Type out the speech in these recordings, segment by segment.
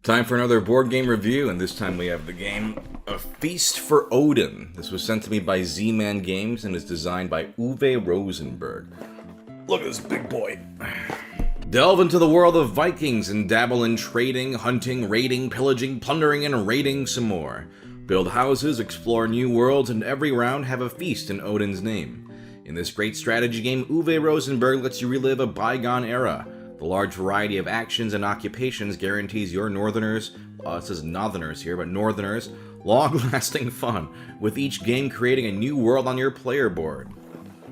Time for another board game review, and this time we have the game A Feast for Odin. This was sent to me by Z-Man Games and is designed by Uwe Rosenberg. Look at this big boy. Delve into the world of Vikings and dabble in trading, hunting, raiding, pillaging, plundering, and raiding some more. Build houses, explore new worlds, and every round have a feast in Odin's name. In this great strategy game, Uwe Rosenberg lets you relive a bygone era. The large variety of actions and occupations guarantees your northerners, it says northerners here, but northerners, long-lasting fun, with each game creating a new world on your player board.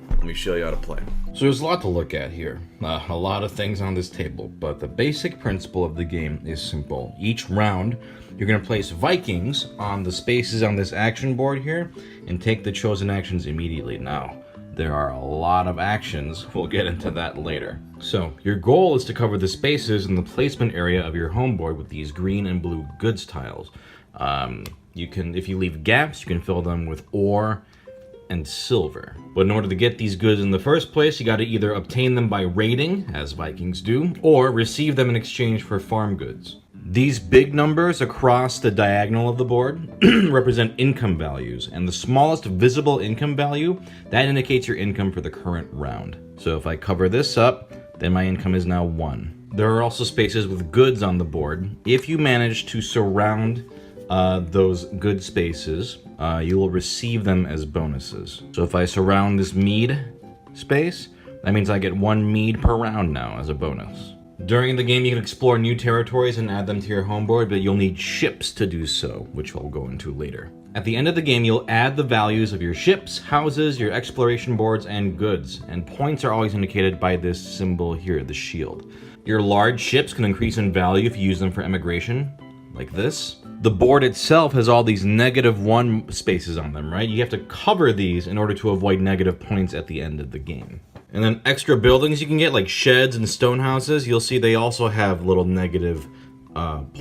Let me show you how to play. So there's a lot to look at here, a lot of things on this table, but the basic principle of the game is simple. Each round, you're going to place Vikings on the spaces on this action board here, and take the chosen actions immediately. Now, there are a lot of actions, we'll get into that later. So, your goal is to cover the spaces in the placement area of your home board with these green and blue goods tiles. If you leave gaps, you can fill them with ore and silver. But in order to get these goods in the first place, you gotta either obtain them by raiding, as Vikings do, or receive them in exchange for farm goods. These big numbers across the diagonal of the board represent income values, and the smallest visible income value, that indicates your income for the current round. So if I cover this up, then my income is now 1. There are also spaces with goods on the board. If you manage to surround those good spaces, you will receive them as bonuses. So if I surround this mead space, that means I get 1 mead per round now as a bonus. During the game, you can explore new territories and add them to your home board, but you'll need ships to do so, which I'll go into later. At the end of the game, you'll add the values of your ships, houses, your exploration boards, and goods, and points are always indicated by this symbol here, the shield. Your large ships can increase in value if you use them for emigration, like this. The board itself has all these -1 spaces on them, right? You have to cover these in order to avoid negative points at the end of the game. And then extra buildings you can get, like sheds and stone houses, you'll see they also have little negative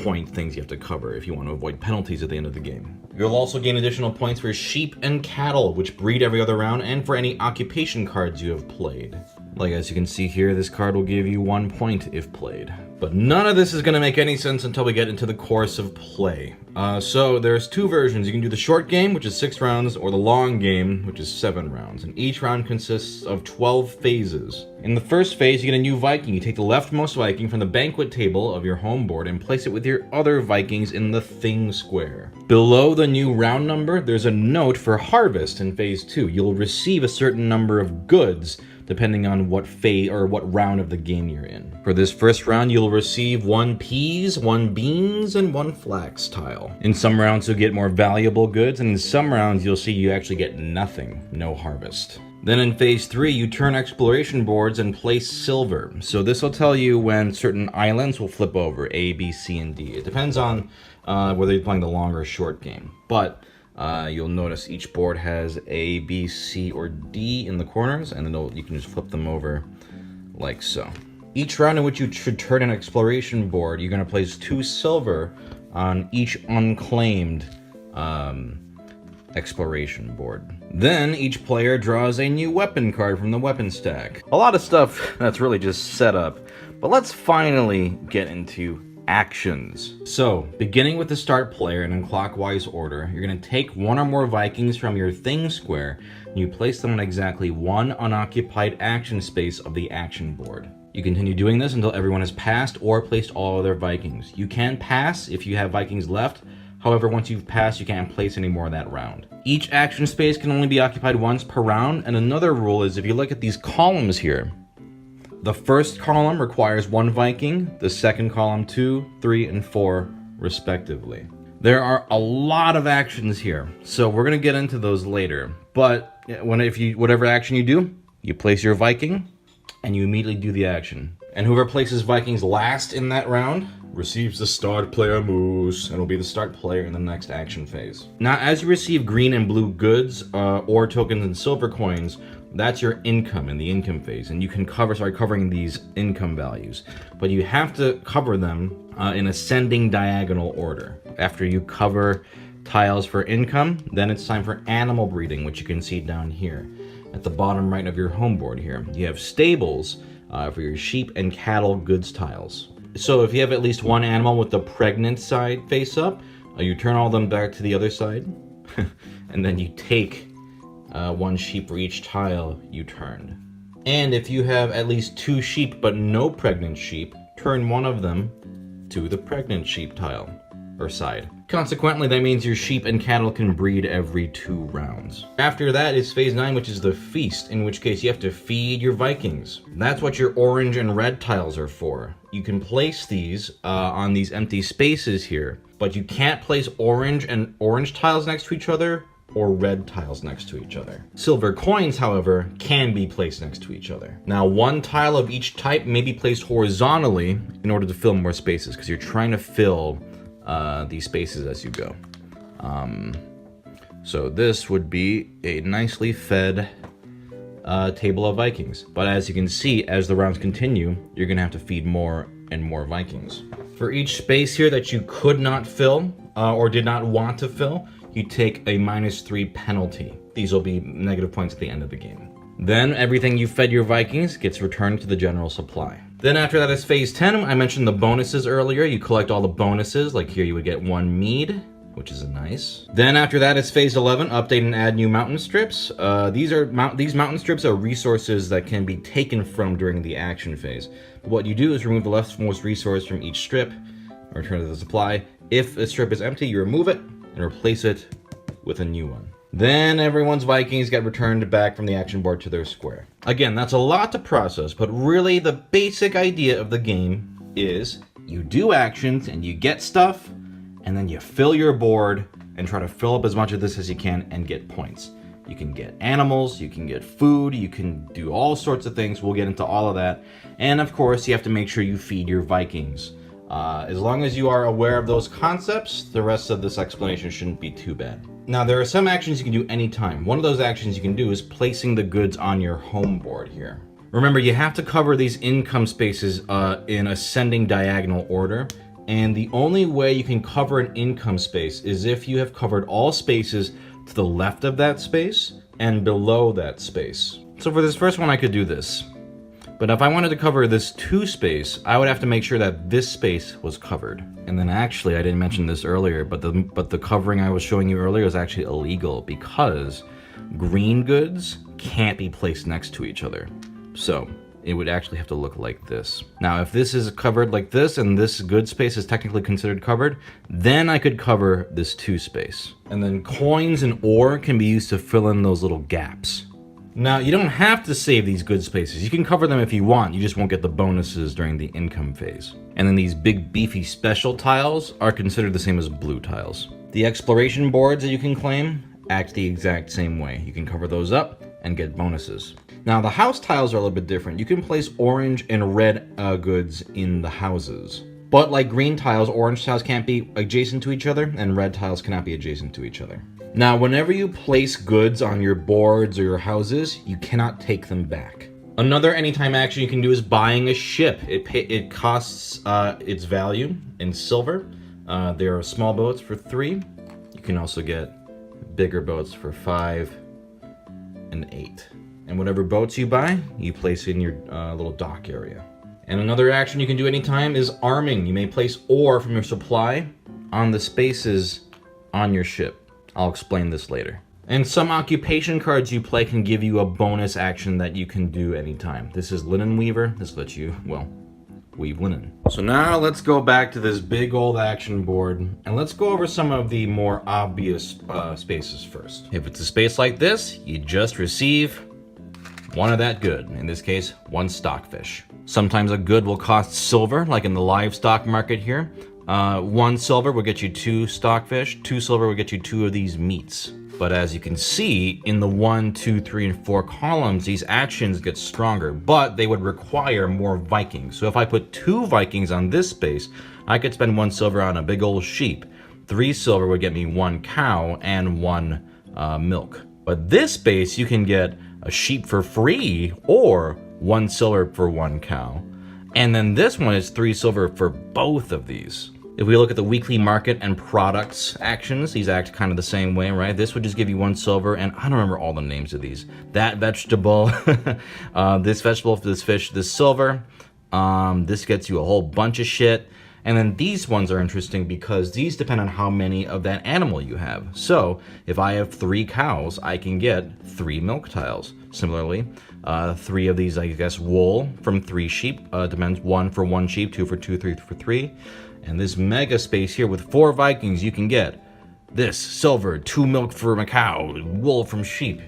point things you have to cover if you want to avoid penalties at the end of the game. You'll also gain additional points for sheep and cattle, which breed every other round, and for any occupation cards you have played. Like as you can see here, this card will give you 1 point if played. But none of this is going to make any sense until we get into the course of play. So there's 2 versions. You can do the short game, which is 6 rounds, or the long game, which is 7 rounds. And each round consists of 12 phases. In the first phase, you get a new Viking. You take the leftmost Viking from the banquet table of your home board and place it with your other Vikings in the thing square. Below the new round number, there's a note for harvest in phase 2. You'll receive a certain number of goods depending on what phase or what round of the game you're in. For this first round, you'll receive 1 peas, 1 beans, and 1 flax tile. In some rounds, you'll get more valuable goods, and in some rounds, you'll see you actually get nothing, no harvest. Then in phase 3, you turn exploration boards and place silver. So this will tell you when certain islands will flip over, A, B, C, and D. It depends on whether you're playing the long or short game. But you'll notice each board has A, B, C, or D in the corners, and then you can just flip them over like so. Each round in which you should turn an exploration board, you're going to place 2 silver on each unclaimed exploration board. Then each player draws a new weapon card from the weapon stack. A lot of stuff that's really just set up, but let's finally get into actions. So, beginning with the start player and in clockwise order, you're going to take 1 or more Vikings from your thing square, and you place them on exactly 1 unoccupied action space of the action board. You continue doing this until everyone has passed or placed all of their Vikings. You can pass if you have Vikings left. However, once you've passed, you can't place any more that round. Each action space can only be occupied once per round, and another rule is if you look at these columns here, the first column requires 1 Viking, the second column 2, 3, and 4, respectively. There are a lot of actions here, so we're going to get into those later. But whatever action you do, you place your Viking, and you immediately do the action. And whoever places Vikings last in that round receives the start player moves, and will be the start player in the next action phase. Now, as you receive green and blue goods, ore tokens, and silver coins, that's your income in the income phase, and you can start covering these income values. But you have to cover them in ascending diagonal order. After you cover tiles for income, then it's time for animal breeding, which you can see down here at the bottom right of your home board here. You have stables for your sheep and cattle goods tiles. So if you have at least one animal with the pregnant side face up, you turn all them back to the other side, and then you take one sheep for each tile you turned. And if you have at least 2 sheep but no pregnant sheep, turn one of them to the pregnant sheep tile, or side. Consequently, that means your sheep and cattle can breed every 2 rounds. After that is phase 9, which is the feast, in which case you have to feed your Vikings. That's what your orange and red tiles are for. You can place these on these empty spaces here, but you can't place orange and orange tiles next to each other or red tiles next to each other. Silver coins, however, can be placed next to each other. Now, one tile of each type may be placed horizontally in order to fill more spaces, because you're trying to fill these spaces as you go. So this would be a nicely fed table of Vikings. But as you can see, as the rounds continue, you're gonna have to feed more and more Vikings. For each space here that you could not fill or did not want to fill, you take a -3 penalty. These will be negative points at the end of the game. Then everything you fed your Vikings gets returned to the general supply. Then after that is phase 10. I mentioned the bonuses earlier. You collect all the bonuses, like here you would get 1 mead, which is nice. Then after that is phase 11, update and add new mountain strips. These mountain strips are resources that can be taken from during the action phase. But what you do is remove the leftmost resource from each strip, and return to the supply. If a strip is empty, you remove it and replace it with a new one. Then everyone's Vikings get returned back from the action board to their square. Again, that's a lot to process, but really the basic idea of the game is you do actions and you get stuff, and then you fill your board and try to fill up as much of this as you can and get points. You can get animals, you can get food, you can do all sorts of things. We'll get into all of that. And of course, you have to make sure you feed your Vikings. As long as you are aware of those concepts, the rest of this explanation shouldn't be too bad. Now, there are some actions you can do anytime. One of those actions you can do is placing the goods on your home board here. Remember, you have to cover these income spaces in ascending diagonal order, and the only way you can cover an income space is if you have covered all spaces to the left of that space and below that space. So for this first one, I could do this. But if I wanted to cover this 2 space, I would have to make sure that this space was covered. And then actually, I didn't mention this earlier, but the covering I was showing you earlier is actually illegal because green goods can't be placed next to each other. So it would actually have to look like this. Now, if this is covered like this and this good space is technically considered covered, then I could cover this 2 space. And then coins and ore can be used to fill in those little gaps. Now, you don't have to save these good spaces. You can cover them if you want, you just won't get the bonuses during the income phase. And then these big beefy special tiles are considered the same as blue tiles. The exploration boards that you can claim act the exact same way. You can cover those up and get bonuses. Now, the house tiles are a little bit different. You can place orange and red goods in the houses. But like green tiles, orange tiles can't be adjacent to each other, and red tiles cannot be adjacent to each other. Now, whenever you place goods on your boards or your houses, you cannot take them back. Another anytime action you can do is buying a ship. It costs its value in silver. There are small boats for 3. You can also get bigger boats for 5 and 8. And whatever boats you buy, you place in your little dock area. And another action you can do anytime is arming. You may place ore from your supply on the spaces on your ship. I'll explain this later. And some occupation cards you play can give you a bonus action that you can do anytime. This is Linen Weaver. This lets you, well, weave linen. So now let's go back to this big old action board and let's go over some of the more obvious spaces first. If it's a space like this, you just receive one of that good. In this case, 1 stockfish. Sometimes a good will cost silver, like in the livestock market here. 1 silver will get you 2 stockfish, 2 silver will get you 2 of these meats. But as you can see, in the 1, 2, 3, and 4 columns, these actions get stronger, but they would require more Vikings. So if I put 2 Vikings on this space, I could spend 1 silver on a big old sheep. 3 silver would get me 1 cow and 1 milk. But this space, you can get a sheep for free or 1 silver for 1 cow. And then this one is 3 silver for both of these. If we look at the weekly market and products actions, these act kind of the same way, right? This would just give you 1 silver, and I don't remember all the names of these. That vegetable, this vegetable, this fish, this silver. This gets you a whole bunch of shit. And then these ones are interesting because these depend on how many of that animal you have. So if I have 3 cows, I can get 3 milk tiles. Similarly, 3 of these, I guess, wool from 3 sheep. Depends, 1 for 1 sheep, 2 for 2, 3 for 3. And this mega space here with 4 Vikings, you can get this silver, 2 milk from a cow, wool from sheep.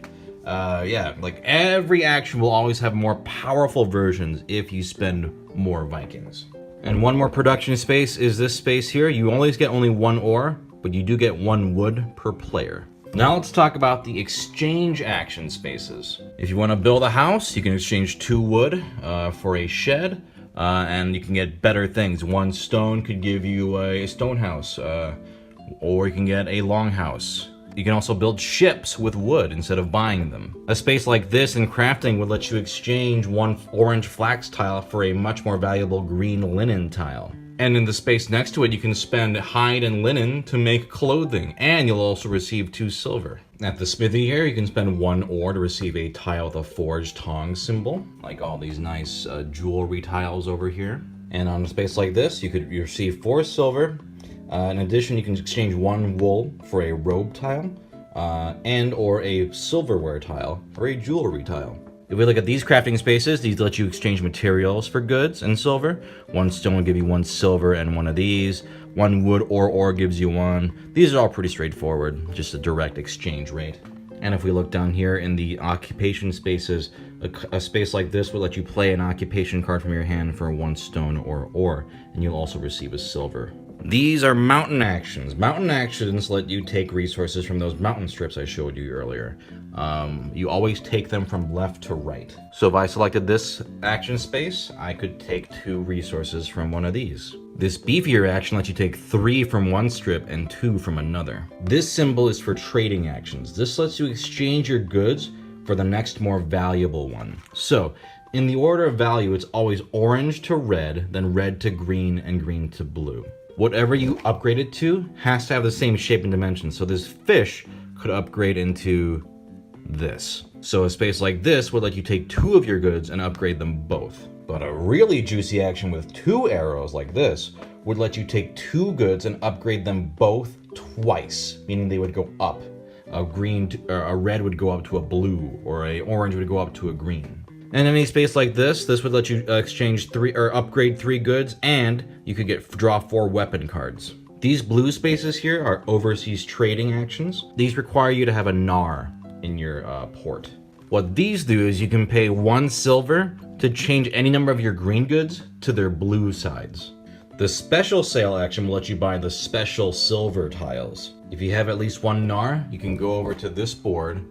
Yeah, like every action will always have more powerful versions if you spend more Vikings. And one more production space is this space here. You always get only 1 ore, but you do get 1 wood per player. Now let's talk about the exchange action spaces. If you want to build a house, you can exchange 2 wood for a shed, and you can get better things. 1 stone could give you a stone house, or you can get a longhouse. You can also build ships with wood instead of buying them. A space like this in crafting would let you exchange 1 orange flax tile for a much more valuable green linen tile. And in the space next to it, you can spend hide and linen to make clothing, and you'll also receive 2 silver. At the smithy here, you can spend 1 ore to receive a tile with a forged tongs symbol, like all these nice jewelry tiles over here. And on a space like this, you could receive 4 silver. In addition, you can exchange 1 wool for a robe tile, and or a silverware tile, or a jewelry tile. If we look at these crafting spaces, these let you exchange materials for goods and silver. 1 stone will give you 1 silver and 1 of these. 1 wood or ore gives you 1. These are all pretty straightforward, just a direct exchange rate. And if we look down here in the occupation spaces, a space like this will let you play an occupation card from your hand for 1 stone or ore, and you'll also receive a silver. These are mountain actions. Mountain actions let you take resources from those mountain strips I showed you earlier. You always take them from left to right. So if I selected this action space, I could take 2 resources from one of these. This beefier action lets you take 3 from one strip and 2 from another. This symbol is for trading actions. This lets you exchange your goods for the next more valuable one. So in the order of value, it's always orange to red, then red to green, and green to blue. Whatever you upgrade it to has to have the same shape and dimensions. So this fish could upgrade into this. So a space like this would let you take 2 of your goods and upgrade them both. But a really juicy action with 2 arrows like this would let you take 2 goods and upgrade them both twice, meaning they would go up. A red would go up to a blue, or a orange would go up to a green. In any space like this would let you exchange 3 or upgrade 3 goods, and you could draw 4 weapon cards. These blue spaces here are overseas trading actions. These require you to have a gnar in your port. What these do is you can pay 1 silver to change any number of your green goods to their blue sides. The special sale action will let you buy the special silver tiles. If you have at least 1 gnar, you can go over to this board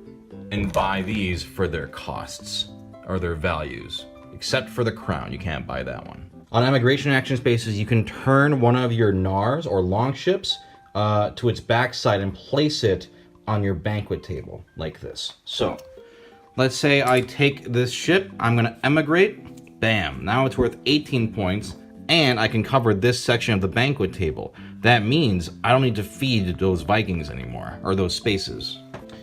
and buy these for their costs, or their values, except for the crown. You can't buy that one. On emigration action spaces, you can turn one of your gnars or longships to its backside and place it on your banquet table like this. So let's say I take this ship, I'm gonna emigrate, bam, now it's worth 18 points, and I can cover this section of the banquet table. That means I don't need to feed those Vikings anymore, or those spaces.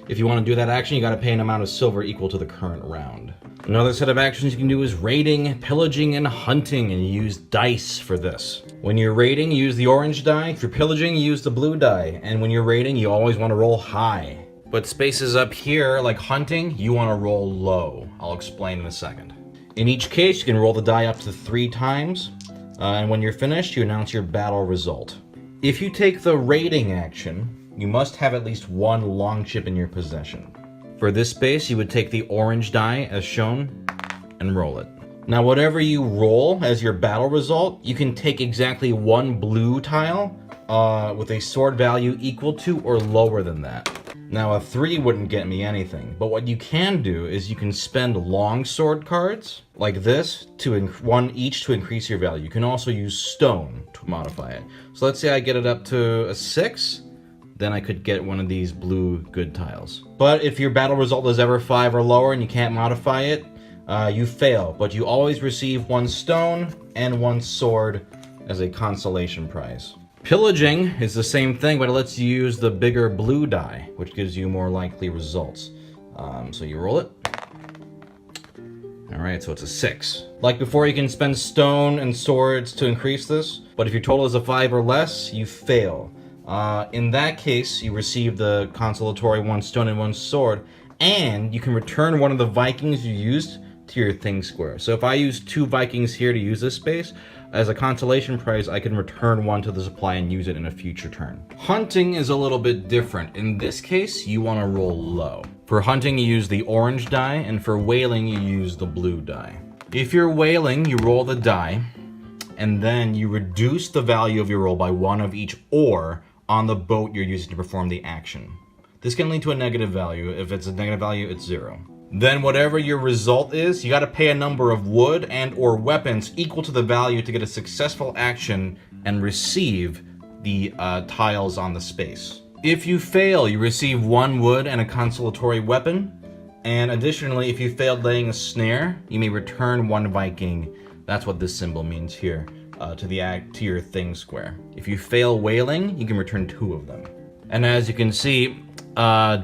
If you want to do that action, you gotta pay an amount of silver equal to the current round. Another set of actions you can do is raiding, pillaging, and hunting, and you use dice for this. When you're raiding, you use the orange die. If you're pillaging, you use the blue die. And when you're raiding, you always want to roll high. But spaces up here, like hunting, you want to roll low. I'll explain in a second. In each case, you can roll the die up to 3 times. And when you're finished, you announce your battle result. If you take the raiding action, you must have at least 1 longship in your possession. For this space, you would take the orange die as shown and roll it. Now, whatever you roll as your battle result, you can take exactly 1 blue tile with a sword value equal to or lower than that. Now, a 3 wouldn't get me anything, but what you can do is you can spend long sword cards like this to 1 each to increase your value. You can also use stone to modify it. So let's say I get it up to a 6. Then I could get one of these blue good tiles. But if your battle result is ever 5 or lower and you can't modify it, you fail. But you always receive 1 stone and 1 sword as a consolation prize. Pillaging is the same thing, but it lets you use the bigger blue die, which gives you more likely results. So you roll it. Alright, so it's a 6. Like before, you can spend stone and swords to increase this, but if your total is a 5 or less, you fail. In that case, you receive the consolatory 1 stone and 1 sword, and you can return one of the Vikings you used to your thing square. So if I use 2 Vikings here to use this space, as a consolation prize, I can return one to the supply and use it in a future turn. Hunting is a little bit different. In this case, you want to roll low. For hunting, you use the orange die, and for whaling, you use the blue die. If you're whaling, you roll the die, and then you reduce the value of your roll by 1 of each oar on the boat you're using to perform the action. This can lead to a negative value. If it's a negative value, it's 0. Then whatever your result is, you got to pay a number of wood and or weapons equal to the value to get a successful action and receive the tiles on the space. If you fail, you receive 1 wood and a consolatory weapon. And additionally, if you failed laying a snare, you may return 1 Viking. That's what this symbol means here, to your thing square. If you fail whaling, you can return 2 of them. And as you can see,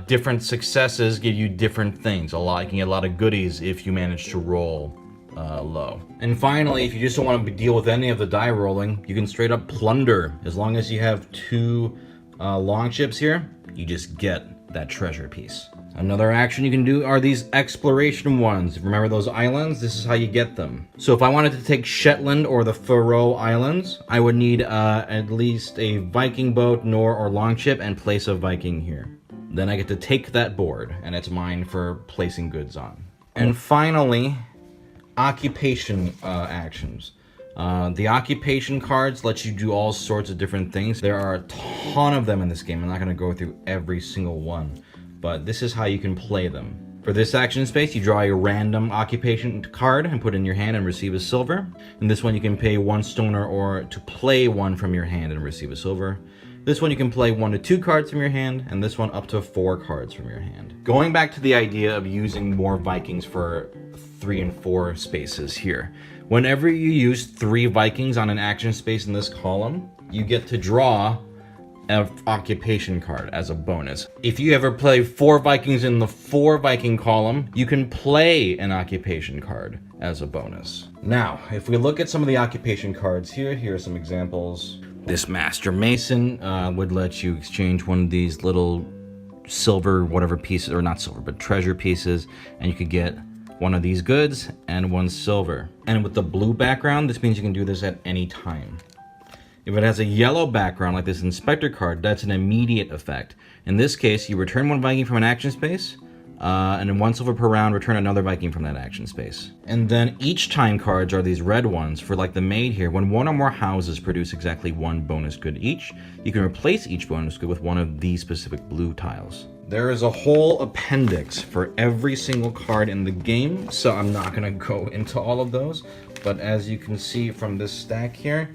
different successes give you different things. You can get a lot of goodies if you manage to roll low. And finally, if you just don't want to deal with any of the die rolling, you can straight up plunder. As long as you have 2 longships here, you just get that treasure piece. Another action you can do are these exploration ones. Remember those islands? This is how you get them. So if I wanted to take Shetland or the Faroe Islands, I would need at least a Viking boat, Nor, or longship and place a Viking here. Then I get to take that board, and it's mine for placing goods on. And finally, occupation actions. The occupation cards let you do all sorts of different things. There are a ton of them in this game. I'm not going to go through every single one, but this is how you can play them. For this action space, you draw a random occupation card and put it in your hand and receive a silver. In this one, you can pay 1 stoner or to play 1 from your hand and receive a silver. This one you can play 1 to 2 cards from your hand, and this one up to 4 cards from your hand. Going back to the idea of using more Vikings for 3 and 4 spaces here. Whenever you use 3 Vikings on an action space in this column, you get to draw an occupation card as a bonus. If you ever play 4 Vikings in the 4 Viking column, you can play an occupation card as a bonus. Now, if we look at some of the occupation cards here are some examples. This Master Mason would let you exchange one of these little silver whatever pieces, or not silver, but treasure pieces, and you could get one of these goods and 1 silver. And with the blue background, this means you can do this at any time. If it has a yellow background like this inspector card, that's an immediate effect. In this case, you return 1 Viking from an action space, and in 1 silver per round, return another Viking from that action space. And then each time cards are these red ones. For like the maid here, when 1 or more houses produce exactly 1 bonus good each, you can replace each bonus good with 1 of these specific blue tiles. There is a whole appendix for every single card in the game, so I'm not going to go into all of those. But as you can see from this stack here,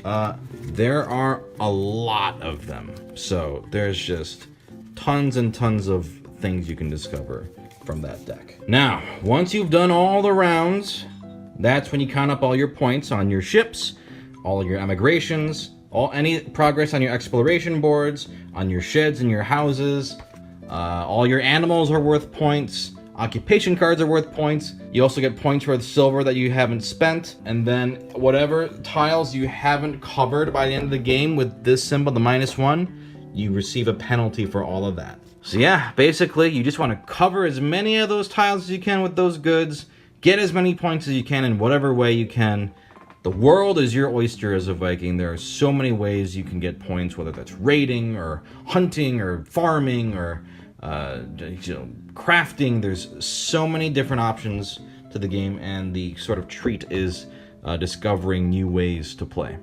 there are a lot of them. So there's just tons and tons of things you can discover from that deck. Now, once you've done all the rounds, that's when you count up all your points on your ships, all your emigrations, any progress on your exploration boards, on your sheds and your houses. All your animals are worth points. Occupation cards are worth points. You also get points for the silver that you haven't spent. And then whatever tiles you haven't covered by the end of the game with this symbol, the -1, you receive a penalty for all of that. So yeah, basically you just want to cover as many of those tiles as you can with those goods, get as many points as you can in whatever way you can. The world is your oyster as a Viking. There are so many ways you can get points, whether that's raiding or hunting or farming or crafting. There's so many different options to the game, and the sort of treat is discovering new ways to play.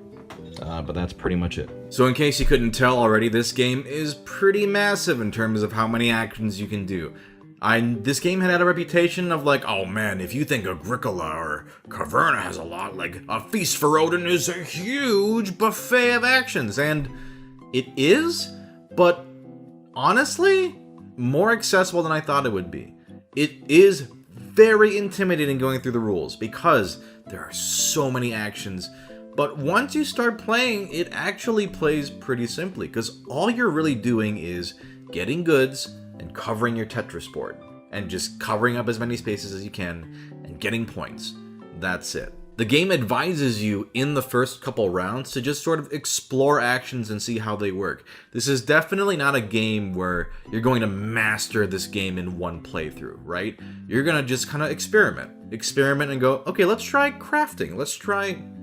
But that's pretty much it. So in case you couldn't tell already, this game is pretty massive in terms of how many actions you can do. This game had a reputation of like, oh man, if you think Agricola or Caverna has a lot, like A Feast for Odin is a huge buffet of actions. And it is, but honestly, more accessible than I thought it would be. It is very intimidating going through the rules because there are so many actions. But once you start playing, it actually plays pretty simply because all you're really doing is getting goods and covering your Tetris board and just covering up as many spaces as you can and getting points. That's it. The game advises you in the first couple rounds to just sort of explore actions and see how they work. This is definitely not a game where you're going to master this game in one playthrough, right? You're going to just kind of experiment and go, okay, let's try crafting.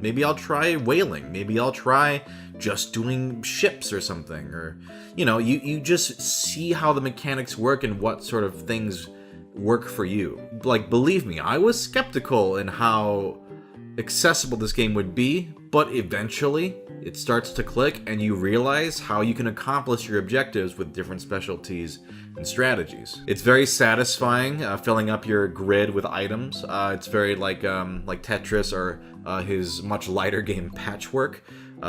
Maybe I'll try whaling. Maybe I'll try just doing ships or something. Or, you just see how the mechanics work and what sort of things work for you. Like, believe me, I was skeptical in how accessible this game would be, but eventually it starts to click and you realize how you can accomplish your objectives with different specialties and strategies. It's very satisfying filling up your grid with items. It's very like Tetris or his much lighter game Patchwork,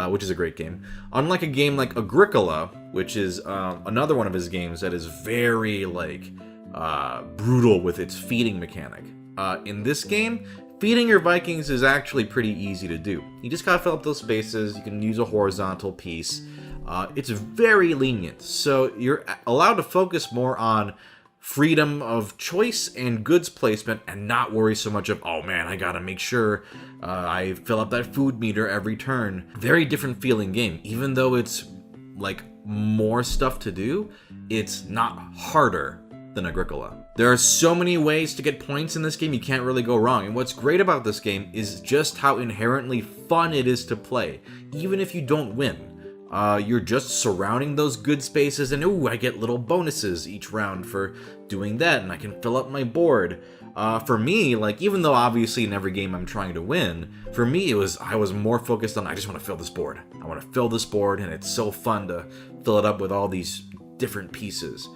which is a great game. Unlike a game like Agricola, which is another one of his games that is very brutal with its feeding mechanic. In this game, feeding your Vikings is actually pretty easy to do. You just gotta fill up those spaces. You can use a horizontal piece. It's very lenient, so you're allowed to focus more on freedom of choice and goods placement and not worry so much of, oh man, I gotta make sure I fill up that food meter every turn. Very different feeling game. Even though it's like more stuff to do, it's not harder than Agricola. There are so many ways to get points in this game, you can't really go wrong. And what's great about this game is just how inherently fun it is to play. Even if you don't win, you're just surrounding those good spaces and ooh, I get little bonuses each round for doing that, and I can fill up my board. For me, even though obviously in every game I'm trying to win, for me I was more focused on, I just want to fill this board. I want to fill this board, and it's so fun to fill it up with all these different pieces.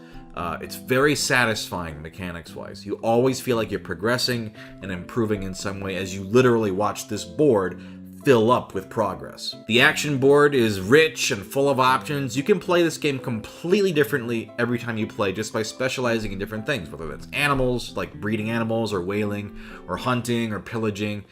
It's very satisfying mechanics-wise. You always feel like you're progressing and improving in some way as you literally watch this board fill up with progress. The action board is rich and full of options. You can play this game completely differently every time you play just by specializing in different things, whether that's animals, like breeding animals, or whaling, or hunting, or pillaging.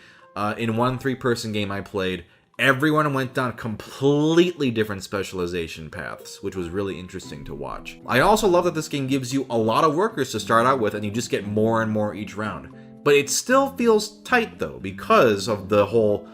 In one 3-person game I played, everyone went down completely different specialization paths, which was really interesting to watch. I also love that this game gives you a lot of workers to start out with, and you just get more and more each round. But it still feels tight, though, because of the whole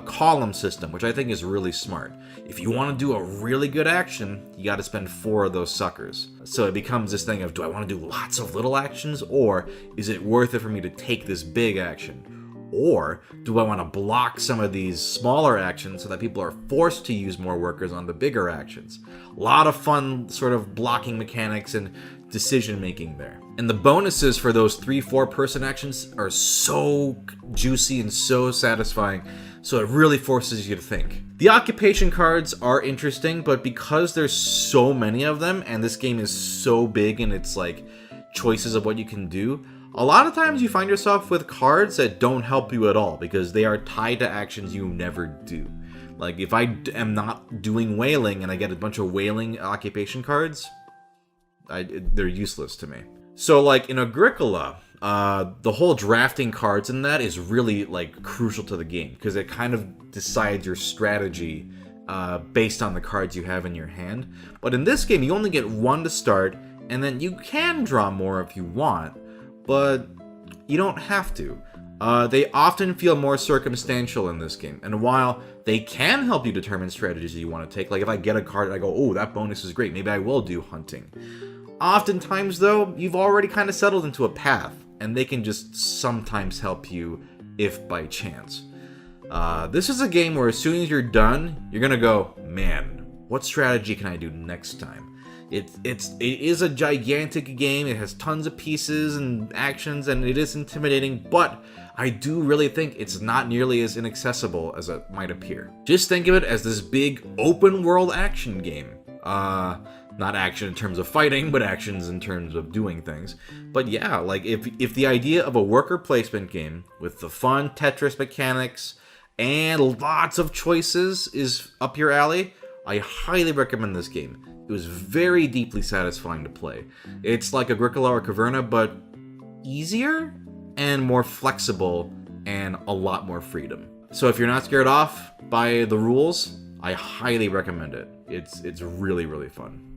column system, which I think is really smart. If you want to do a really good action, you got to spend 4 of those suckers. So it becomes this thing of, do I want to do lots of little actions, or is it worth it for me to take this big action? Or do I want to block some of these smaller actions so that people are forced to use more workers on the bigger actions? A lot of fun sort of blocking mechanics and decision making there. And the bonuses for those 3-4 person actions are so juicy and so satisfying, so it really forces you to think. The occupation cards are interesting, but because there's so many of them and this game is so big in its choices of what you can do, a lot of times you find yourself with cards that don't help you at all because they are tied to actions you never do. Like if I am not doing whaling and I get a bunch of whaling occupation cards, they're useless to me. So in Agricola, the whole drafting cards in that is really crucial to the game because it kind of decides your strategy based on the cards you have in your hand. But in this game, you only get 1 to start, and then you can draw more if you want, but you don't have to. They often feel more circumstantial in this game, and while they can help you determine strategies you want to take, if I get a card and I go, oh, that bonus is great, maybe I will do hunting. Oftentimes, though, you've already kind of settled into a path, and they can just sometimes help you if by chance. This is a game where as soon as you're done, you're gonna go, man, what strategy can I do next time? It is a gigantic game. It has tons of pieces and actions, and it is intimidating, but I do really think it's not nearly as inaccessible as it might appear. Just think of it as this big open world action game. Not action in terms of fighting, but actions in terms of doing things. But yeah, if the idea of a worker placement game with the fun Tetris mechanics and lots of choices is up your alley, I highly recommend this game. It was very deeply satisfying to play. It's like Agricola or Caverna, but easier and more flexible and a lot more freedom. So if you're not scared off by the rules, I highly recommend it. It's really, really fun.